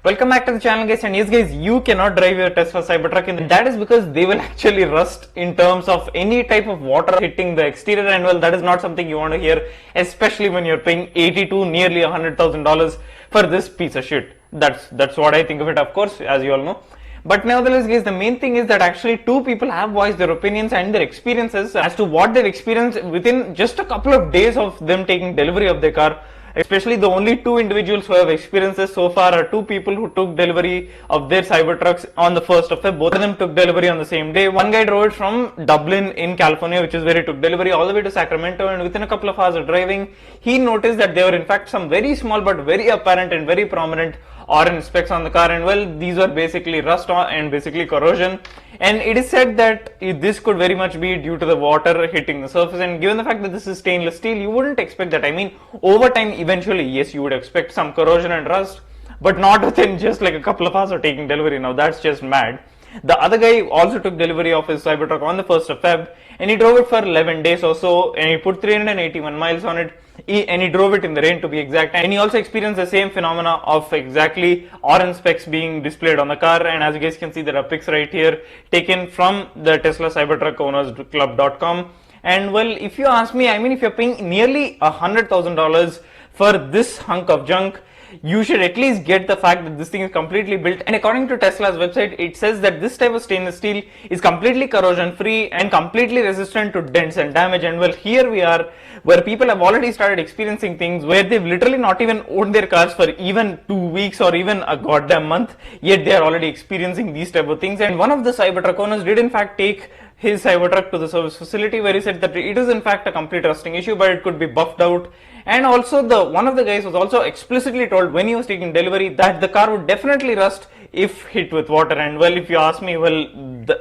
Welcome back to the channel, guys. And yes, guys, you cannot drive your Tesla Cybertruck, and that is because they will actually rust in terms of any type of water hitting the exterior. And well, that is not something you want to hear, especially when you're paying nearly $100,000 for this piece of shit. That's what I think of it, of course, as you all know. But nevertheless, guys, the main thing is that actually two people have voiced their opinions and their experiences as to what they've experienced within just a couple of days of them taking delivery of their car. Especially the only two individuals who have experienced this so far are two people who took delivery of their Cybertrucks on the 1st of Feb. Both of them took delivery on the same day. One guy drove it from Dublin in California, which is where he took delivery, all the way to Sacramento, and within a couple of hours of driving, he noticed that there were in fact some very small but very apparent and very prominent orange specks on the car, and well, these are basically rust and basically corrosion. And it is said that this could very much be due to the water hitting the surface, and given the fact that this is stainless steel, you wouldn't expect that. I mean, over time, eventually, yes, you would expect some corrosion and rust, but not within just like a couple of hours of taking delivery. Now that's just mad. The other guy also took delivery of his Cybertruck on the 1st of Feb, and he drove it for 11 days or so, and he put 381 miles on it, and he drove it in the rain, to be exact. And he also experienced the same phenomena of exactly orange specks being displayed on the car. And as you guys can see, there are pics right here taken from the Tesla Cybertruck Owners Club.com. And well, if you ask me, I mean, if you're paying nearly $100,000 for this hunk of junk, you should at least get the fact that this thing is completely built. And according to Tesla's website, it says that this type of stainless steel is completely corrosion free and completely resistant to dents and damage. And well, here we are, where people have already started experiencing things where they've literally not even owned their cars for even 2 weeks or even a goddamn month, yet they are already experiencing these type of things. And one of the Cybertruck owners did in fact take his Cybertruck to the service facility, where he said that it is in fact a complete rusting issue, but it could be buffed out. And also one of the guys was also explicitly told when he was taking delivery that the car would definitely rust if hit with water. And well, if you ask me, well,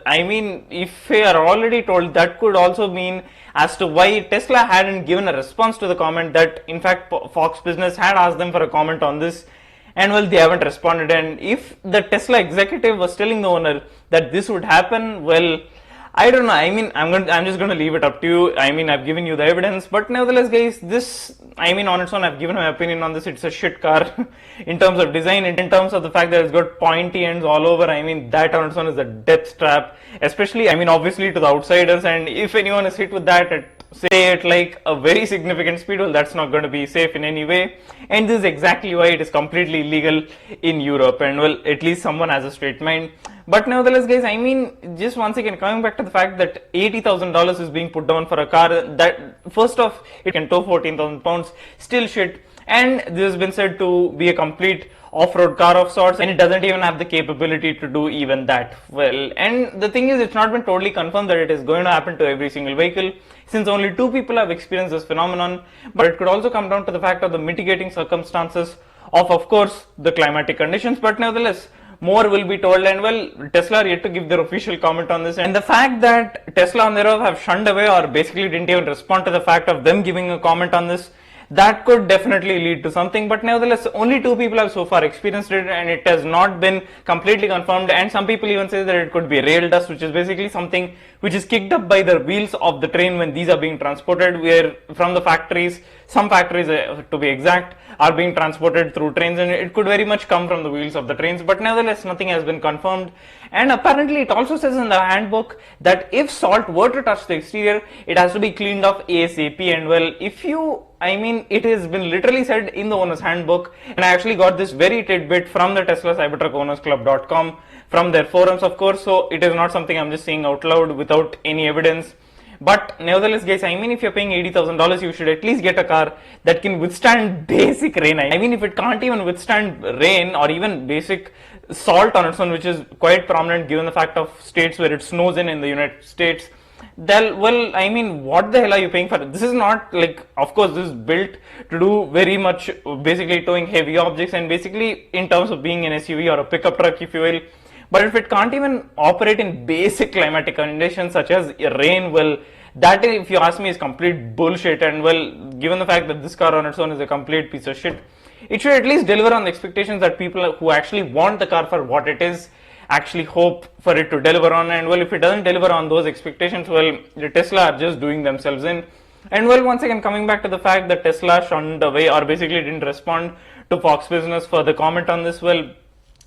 I mean, if they are already told, that could also mean as to why Tesla hadn't given a response to the comment that in fact Fox Business had asked them for a comment on this, and well, they haven't responded. And if the Tesla executive was telling the owner that this would happen, well, I don't know. I mean, I'm just going to leave it up to you. I mean, I've given you the evidence, but nevertheless, guys, this, I mean, on its own, I've given my opinion on this. It's a shit car in terms of design, in terms of the fact that it's got pointy ends all over. I mean, that on its own is a death trap, especially, I mean, obviously to the outsiders. And if anyone is hit with that at, say, at like a very significant speed, well, that's not going to be safe in any way. And this is exactly why it is completely illegal in Europe. And well, at least someone has a straight mind. But nevertheless, guys, I mean, just once again, coming back to the fact that $80,000 is being put down for a car that, first off, it can tow 14,000 pounds, still shit. And this has been said to be a complete off-road car of sorts, and it doesn't even have the capability to do even that well. And the thing is, it's not been totally confirmed that it is going to happen to every single vehicle, since only two people have experienced this phenomenon. But it could also come down to the fact of the mitigating circumstances of course, the climatic conditions. But nevertheless, more will be told. And well, Tesla are yet to give their official comment on this, and the fact that Tesla on their own have shunned away or basically didn't even respond to the fact of them giving a comment on this, that could definitely lead to something. But nevertheless, only two people have so far experienced it, and it has not been completely confirmed. And some people even say that it could be rail dust, which is basically something which is kicked up by the wheels of the train when these are being transported, where from the factories, some factories to be exact, are being transported through trains, and it could very much come from the wheels of the trains. But nevertheless, nothing has been confirmed. And apparently it also says in the handbook that if salt were to touch the exterior, it has to be cleaned off ASAP. And well, if you, I mean, it has been literally said in the owner's handbook, and I actually got this very tidbit from the Tesla Cybertruck Owners Club.com, from their forums, of course, so it is not something I'm just saying out loud without any evidence. But nevertheless, guys, I mean, if you're paying $80,000, you should at least get a car that can withstand basic rain. I mean, if it can't even withstand rain or even basic salt on its own, which is quite prominent given the fact of states where it snows in the United States, well, I mean, what the hell are you paying for? This is not like, of course, this is built to do very much basically towing heavy objects and basically in terms of being an SUV or a pickup truck, if you will. But if it can't even operate in basic climatic conditions such as rain, well, that, if you ask me, is complete bullshit. And well, given the fact that this car on its own is a complete piece of shit, it should at least deliver on the expectations that people who actually want the car for what it is actually hope for it to deliver on. And well, if it doesn't deliver on those expectations, well, the Tesla are just doing themselves in. And well, once again, coming back to the fact that Tesla shunned away or basically didn't respond to Fox Business for the comment on this, well,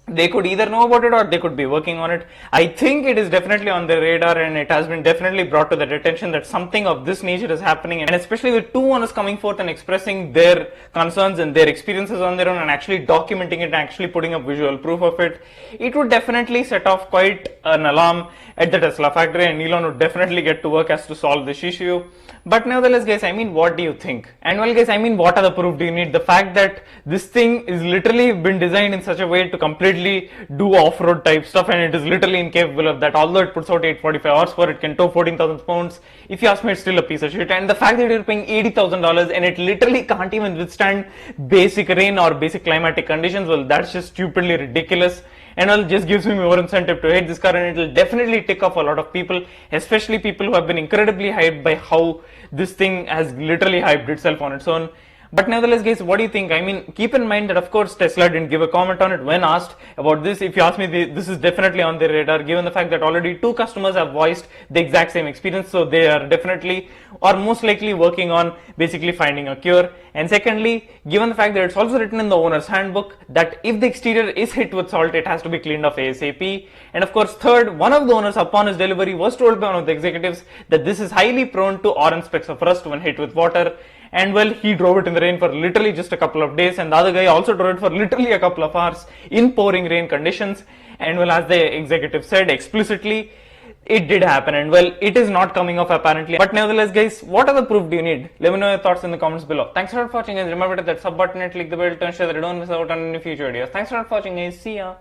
they could either know about it or they could be working on it. I think it is definitely on their radar, and it has been definitely brought to their attention that something of this nature is happening, and especially with two owners coming forth and expressing their concerns and their experiences on their own and actually documenting it and actually putting up visual proof of it, it would definitely set off quite an alarm at the Tesla factory, and Elon would definitely get to work as to solve this issue. But nevertheless, guys, I mean, what do you think? And well, guys, I mean, what other proof do you need? The fact that this thing is literally been designed in such a way to completely do off-road type stuff, and it is literally incapable of that. Although it puts out 845 horsepower, it can tow 14,000 pounds. If you ask me, it's still a piece of shit. And the fact that you're paying $80,000 and it literally can't even withstand basic rain or basic climatic conditions, well, that's just stupidly ridiculous. And well, just gives me more incentive to hate this car, and it will definitely tick off a lot of people, especially people who have been incredibly hyped by how this thing has literally hyped itself on its own. But nevertheless, guys, what do you think? I mean, keep in mind that of course Tesla didn't give a comment on it when asked about this. If you ask me, this is definitely on their radar, given the fact that already two customers have voiced the exact same experience. So they are definitely or most likely working on basically finding a cure. And secondly, given the fact that it's also written in the owner's handbook that if the exterior is hit with salt, it has to be cleaned off ASAP. And of course, third, one of the owners upon his delivery was told by one of the executives that this is highly prone to orange specks of rust when hit with water. And well, he drove it in the rain for literally just a couple of days, and the other guy also drove it for literally a couple of hours in pouring rain conditions. And well, as the executive said explicitly, it did happen, and well, it is not coming off apparently. But nevertheless, guys, what other proof do you need? Let me know your thoughts in the comments below. Thanks a lot for watching, guys. Remember to hit that sub button and click the bell to ensure that you don't miss out on any future videos. Thanks a lot for watching, guys. See ya.